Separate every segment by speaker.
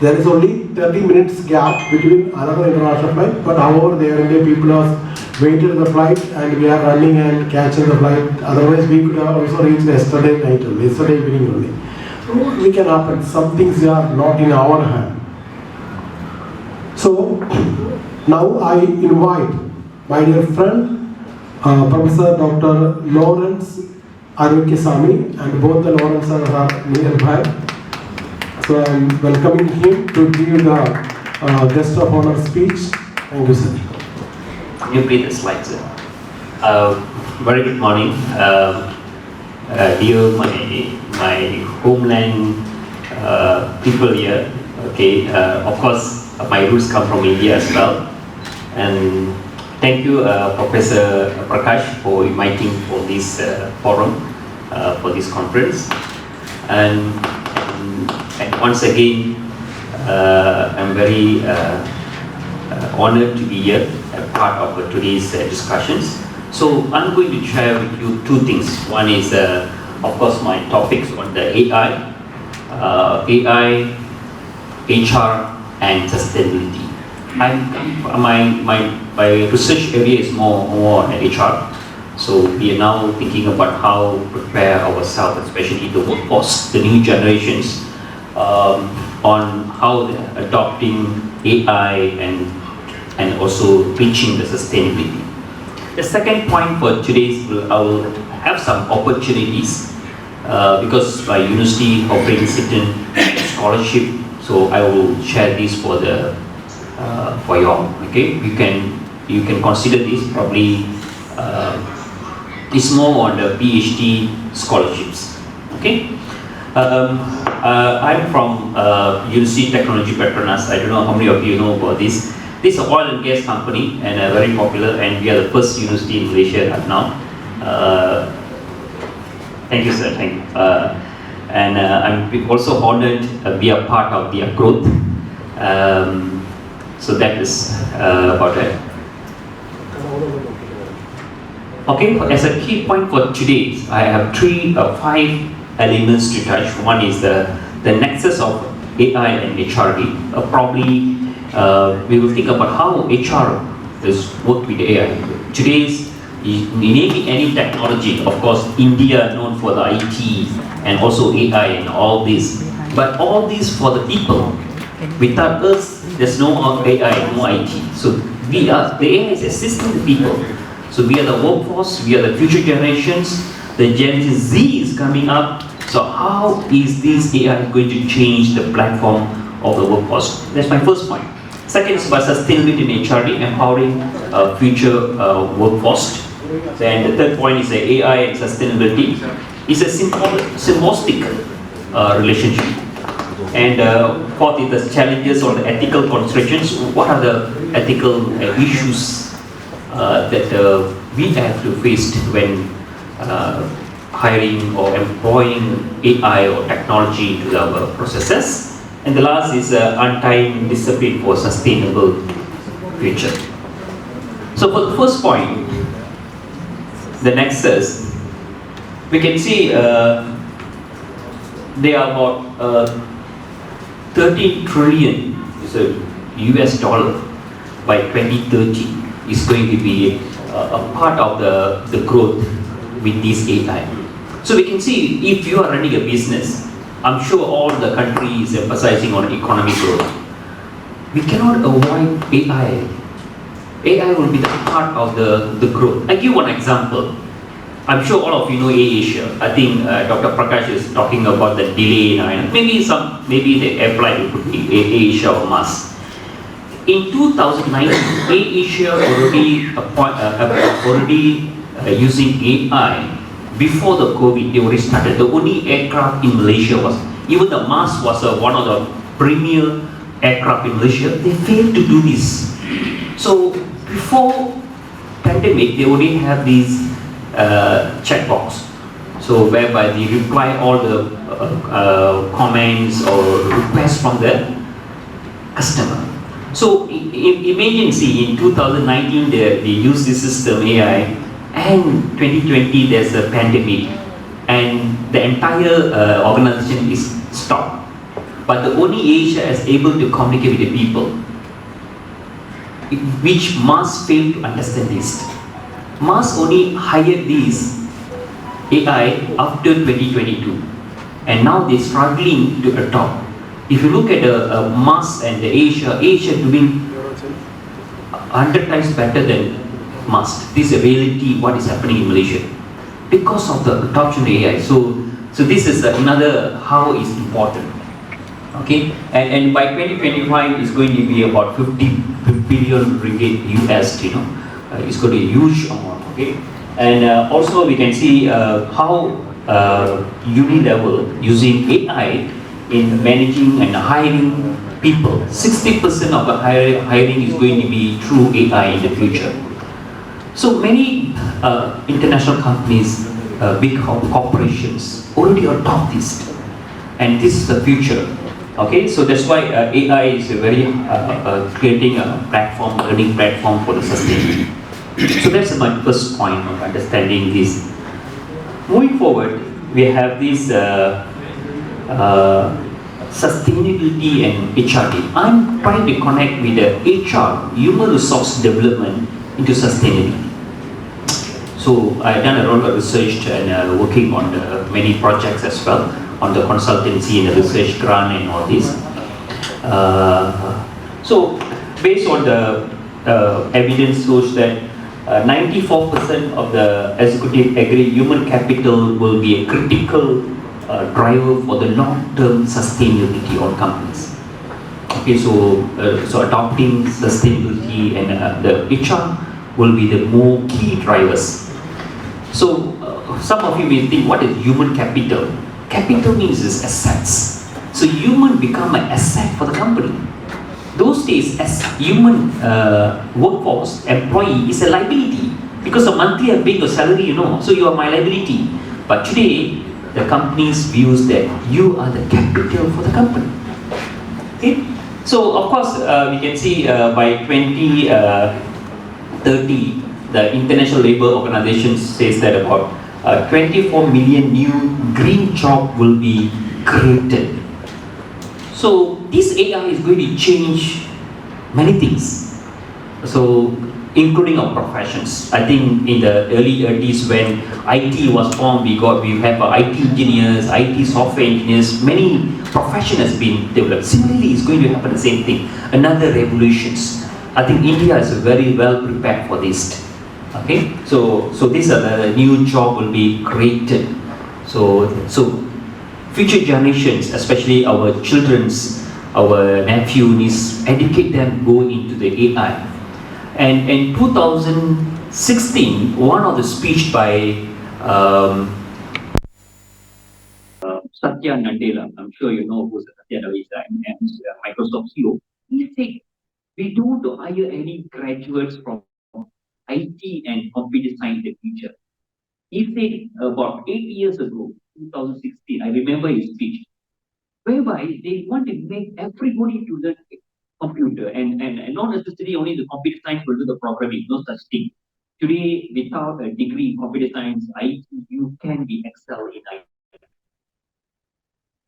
Speaker 1: There is only 30 minutes gap between another international flight, but however, the Air India people are waited the flight and we are running and catching the flight. Otherwise, we could have also reached yesterday night only, yesterday evening only. So, we can happen. Some things are not in our hand. So, now I invite my dear friend, Professor Dr. Lawrence Arogyasamy, and both the Lawrences are nearby. So I am welcoming him to give the guest of honor speech. Thank you, sir.
Speaker 2: Can you play the slides, sir? Very good morning, dear my homeland people here. Okay, of course, my roots come from India as well, and thank you, Professor Prakash, for inviting for this forum, for this conference, and once again, I'm very honored to be here, a part of today's discussions. So I'm going to share with you two things. One is, of course, my topics on the AI, HR, and sustainability. My research area is more on HR. So we are now thinking about how to prepare ourselves, especially the workforce, the new generations, on how they're adopting AI and also reaching the sustainability. The second point for today's, I will have some opportunities because my university offering certain scholarship, so I will share this for the for you all. Okay, you can consider this probably. It's more on the PhD scholarships. Okay. I'm from University Technology Petronas. I don't know how many of you know about this. This is an oil and gas company and very popular, and we are the first university in Malaysia right now. Thank you, sir. Thank you. And I'm also honored to be a part of their growth. So that is about it. Okay, as a key point for today, I have 5 elements to touch. One is the nexus of AI and HRD. Probably we will think about how HR is worked with AI. Today's in any technology, of course, India known for the IT and also AI and all this. But all this for the people. Without us, there's no AI, no IT. So the AI is assisting the people. So we are the workforce, we are the future generations. The Gen Z is coming up. So how is this AI going to change the platform of the workforce? That's my first point. Second is about sustainability in HRD, empowering future workforce. Then the third point is the AI and sustainability. It's a symbiotic relationship. And fourth is the challenges or the ethical considerations. What are the ethical issues that we have to face when hiring or employing AI or technology to our processes. And the last is untying discipline for sustainable future. So for the first point, the nexus, we can see they are about 13 trillion US dollar by 2030 is going to be a part of the growth with this AI. So we can see if you are running a business, I'm sure all the country is emphasizing on economic growth. We cannot avoid AI. AI will be the part of the growth. I give one example. I'm sure all of you know AirAsia. I think Dr. Prakash is talking about the delay. Maybe they apply to put AirAsia or Mars. In 2009, AirAsia already using AI. Before the COVID, they already started. The only aircraft in Malaysia was, even the Mars was one of the premier aircraft in Malaysia. They failed to do this. So before pandemic, they already have these checkbox. So whereby they reply all the comments or requests from the customer. So imagine, see, in 2019 they use this system AI, and 2020 there's a pandemic, and the entire organization is stopped. but the only Asia is able to communicate with the people, which Mars failed to understand this. Mars only hired these AI after 2022, and now they're struggling to adopt. If you look at the Mars and the Asia doing 100 times better than Mars. This is a reality what is happening in Malaysia because of the adoption of AI. So this is another how is important. Okay, and by 2025 it's going to be about 50 billion ringgit US. It's going to be a huge amount. Okay, and also we can see how uni-level using AI in managing and hiring people. 60% of the hiring is going to be through AI in the future. So many international companies, big corporations already adopt this, and this is the future. Okay, so that's why AI is a very creating a platform, learning platform for the sustainability. So that's my first point of understanding this. Moving forward, we have this sustainability and HRD. I'm trying to connect with the HR, human resource development, into sustainability. So I've done a lot of research and working on many projects as well, on the consultancy and the research grant and all this. So based on the evidence shows that 94% of the executive agree human capital will be a critical driver for the long-term sustainability of companies. Okay, so adopting sustainability and the HR will be the more key drivers. So some of you may think, what is human capital? Capital means is assets. So human become an asset for the company. Those days, as human workforce, employee is a liability because a monthly I pay your salary, so you are my liability. But today, the companies views that you are the capital for the company. Okay? So of course, we can see by 2030, the International Labour Organization says that about 24 million new green jobs will be created. So this AI is going to change many things. So including our professions. I think in the early 30s when IT was formed, we have IT engineers, IT software engineers, many profession has been developed. Similarly, it's going to happen the same thing. Another revolutions. I think India is very well prepared for this. Okay, so these are the new job will be created. So future generations, especially our children's, our nephew, niece, educate them go into the AI. And in 2016, one of the speech by Satya Nadella, I'm sure you know who Satya Nadella is, Microsoft CEO. He said, we don't hire any graduates from IT and computer science in the future. He said about 8 years ago, 2016, I remember his speech, whereby they want to make everybody to learn computer and not necessarily only the computer science will do the programming, no such thing. Today, without a degree in computer science, IT, you can be excel in IT.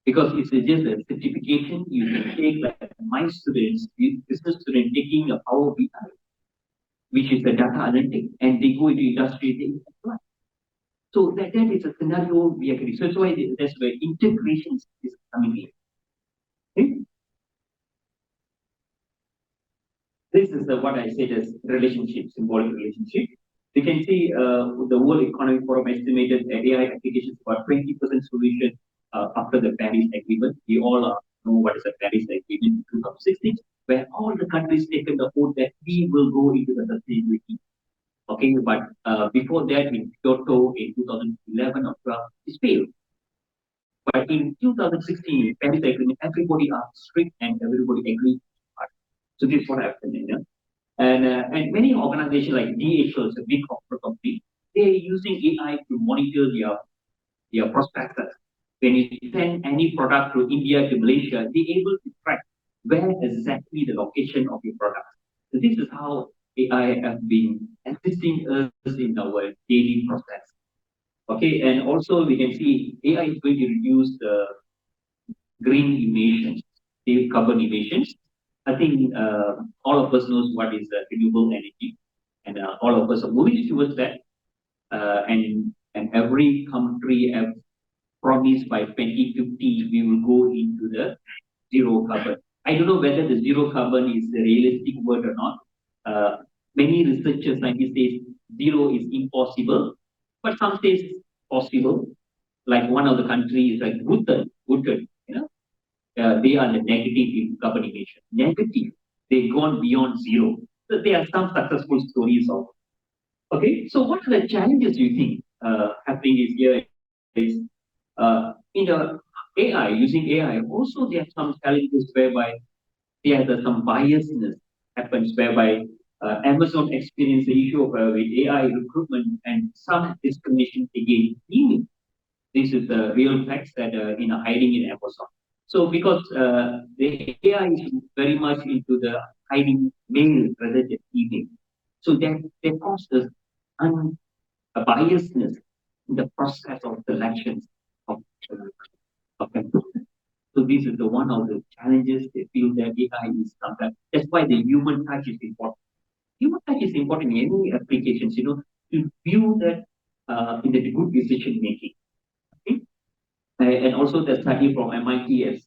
Speaker 2: Because it's just a certification you can take, like my students, business student taking a Power BI, which is a data analytic, and they go into industry, they apply. So that is a scenario we are getting. So that's why that's where integration is coming in. Okay? This is what I said as relationship, symbolic relationship. You can see the World Economic Forum estimated AI applications about 20% solution after the Paris Agreement. We all know what is the Paris Agreement in 2016, where all the countries taken the oath that we will go into the sustainability. Okay, but before that, in Kyoto in 2011 or 12, it failed. But in 2016, Paris Agreement, everybody are strict and everybody agreed. So this is what happened. And many organizations like DHL, a big corporate company, they're using AI to monitor their prospectors. When you send any product to India to Malaysia, they're able to track where exactly the location of your product. So this is how AI has been assisting us in our daily process. Okay, and also we can see AI is going to reduce the green emissions. carbon emissions. I think all of us knows what is renewable energy, and all of us are moving towards that. And every country have promised by 2050 we will go into the zero carbon. I don't know whether the zero carbon is a realistic word or not. Uh, Many researchers, scientists say zero is impossible, but some say it's possible. Like one of the countries, like Bhutan, they are the negative in carbon emission. Negative. They've gone beyond zero. So there are some successful stories of. Okay, so what are the challenges you think happening is here is in the AI, using AI, also there are some challenges whereby there are some biasness happens whereby Amazon experienced the issue of with AI recruitment and some discrimination against women. This is the real facts that hiding in Amazon. So because the AI is very much into the hiding male rather than female, so that causes a biasness in the process of selections of employment. So this is the one of the challenges they feel that AI is sometimes. That's why the human touch is important. Human touch is important in any applications, to view that in the good decision making. Okay? And also the study from MIT as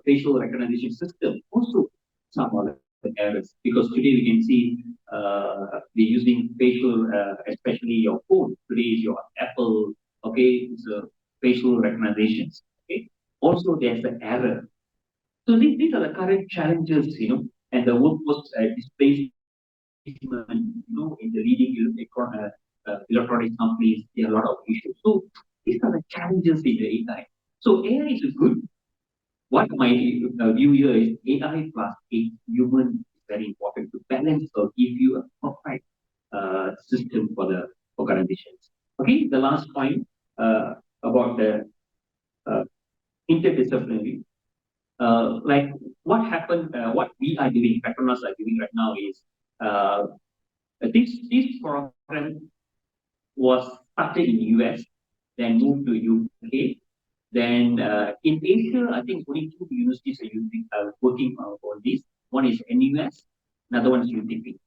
Speaker 2: facial recognition system also some of the errors because today we can see we're using facial, especially your phone. Today is your Apple, okay, it's facial recognitions. Okay, also there's an error. So these are the current challenges, and the workforce displacement, in the leading electronic companies, there are a lot of issues. So these are the challenges in the AI. So AI is good. What my view here is AI plus a human is very important to balance or give you a perfect system for the organizations. Okay, the last point about the uh, interdisciplinary. Like what happened, what we are doing, Petronas are doing right now is this program was started in US, then moved to UK. Then in Asia, I think only two universities are working on this. One is NUS, another one is UTP.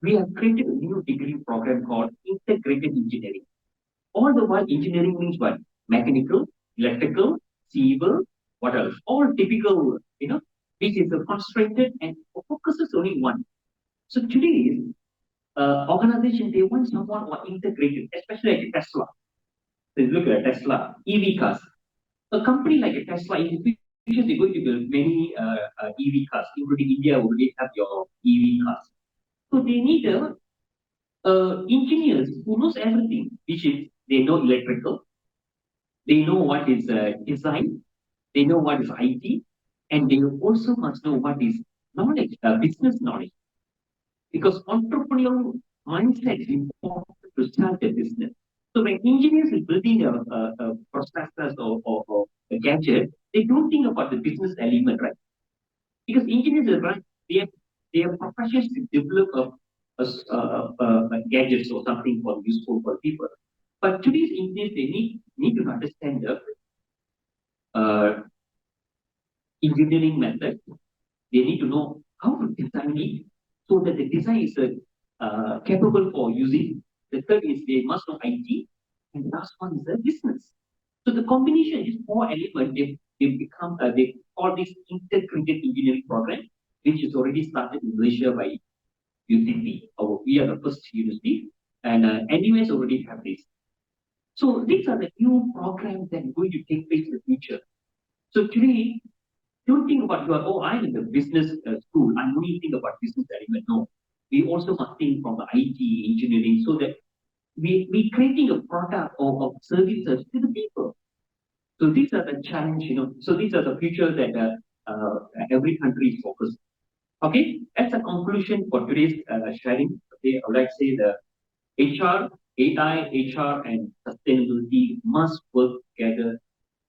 Speaker 2: We have created a new degree program called Integrated Engineering. All the while, engineering means what? Mechanical, electrical, civil, what else? All typical, which is concentrated and focuses only one. So today, organization, they want someone who are integrated, especially like Tesla. So look at Tesla, EV cars. A company like a Tesla, in the future, they're going to build many EV cars, including India already have your EV cars. So they need engineers who knows everything, which is they know electrical, they know what is design, they know what is IT, and they also must know what is knowledge, business knowledge. Because entrepreneurial mindset is important to start a business. So when engineers is building a processors or a gadget, they don't think about the business element, right? Because engineers are right, they have professions to develop a gadgets or something for useful for people. But today's engineers they need to understand the uh, engineering method. They need to know how to design it so that the design is capable for using. The third is they must know IT, and the last one is the business. So the combination of these four elements, they call this integrated engineering program, which is already started in Malaysia by UTP. We are the first university, and NUS already have this. So these are the new programs that are going to take place in the future. So today, don't think about I'm in the business school. I'm only think about business element. No, we also must think from the IT engineering so that we creating a product or of services to the people. So these are the challenge, So these are the future that every country is focused. Okay, as a conclusion for today's sharing, okay, I would like to say the HR, AI, HR, and sustainability must work together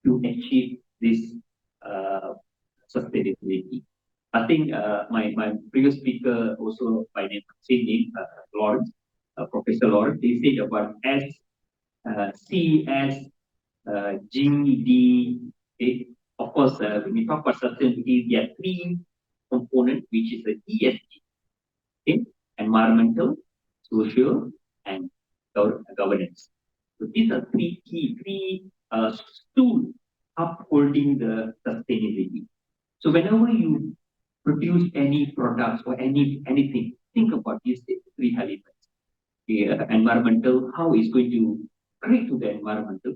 Speaker 2: to achieve this uh, sustainability. I think my previous speaker also by name, same name, Lawrence, Professor Lawrence, they said about C, S, G, D, A, of course, when we talk about sustainability, there are three components, which is the ESG, okay? Environmental, social, and governance. So these are three tools upholding the sustainability. So whenever you produce any products or anything, think about these three elements. The environmental, how it's going to create to the environmental.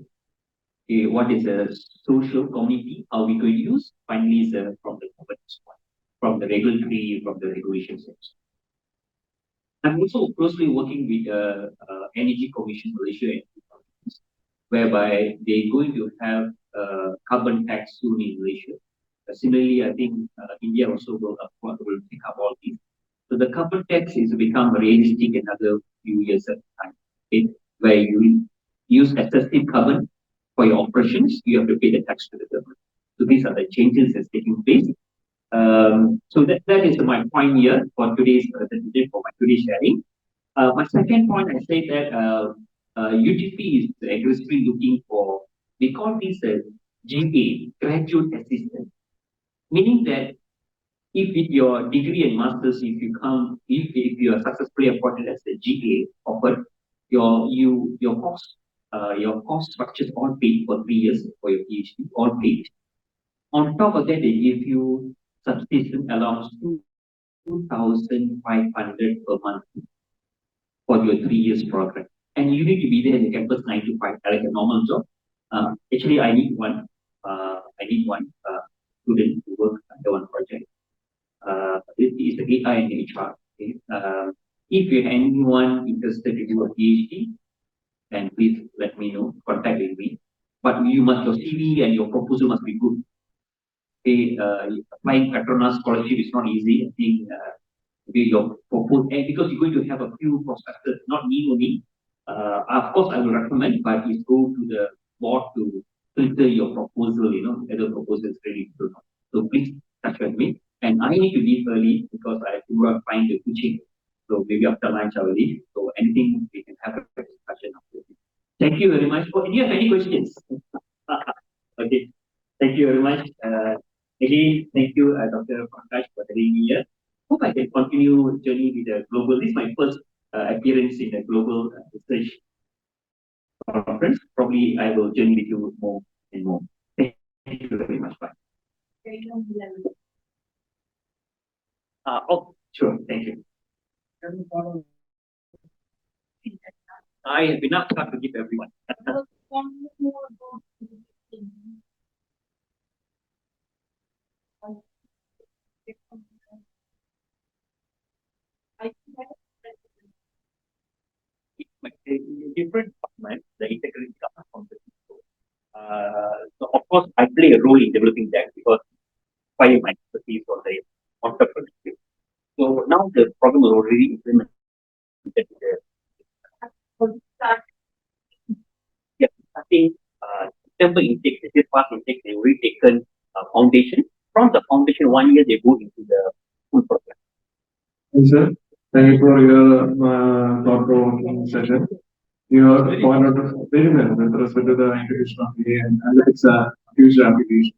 Speaker 2: What is a social community? How we going to use? Finally, is from the governance point, from the regulatory, from the regulations. I'm also closely working with Energy Commission Malaysia, whereby they're going to have carbon tax soon in Malaysia. Similarly, I think India also will pick up all these. So the carbon tax is become realistic another few years at a time, okay? Where you use excessive carbon for your operations, you have to pay the tax to the government. So these are the changes that's taking place. So that is my point here for today's presentation, for my today's sharing. My second point, I say that UTP is aggressively looking for, we call this GA, graduate assistant, meaning that if with your degree and masters, if you are successfully appointed as a GA offered, your cost structures all paid for 3 years for your PhD, all paid. On top of that, they give you subsistence allowance 2,500 per month for your 3 years program. And you need to be there in the campus 9 to 5, like a normal job. Actually, I need one. Student to work under one project. It is the AI and HR. Okay? If you have anyone interested to do a PhD, then please let me know. Contact with me. But your CV and your proposal must be good. Okay, applying Petronas scholarship is not easy. I think your proposal, because you're going to have a few prospectors, not me only. Of course, I will recommend, but it's go to the board to filter your proposal, whether proposal is ready to not. So please touch with me. And I need to leave early because I have to find the teaching. So maybe after lunch I will leave. So anything we can have a discussion after. Thank you very much. Oh, do you have any questions? Okay. Thank you very much. Again, thank you, Dr. Prakash, for having me here. Hope I can continue journey with the global. This is my first appearance in the global research conference. Probably I will journey with you more and more. Thank you very much. Bye. Oh, sure. Thank you. I have enough time to give everyone. In different departments, the integrity comes from the people. So of course, I play a role in developing that because fire my expertise on the entrepreneurship. So now the program is already implemented. Yeah, starting September intake, this past intake, they already taken foundation. From the foundation, 1 year they go into the full program.
Speaker 3: Yes, sir. Thank you for your thought-provoking session. You have pointed out very well with respect to the integration of AI and it's a huge application.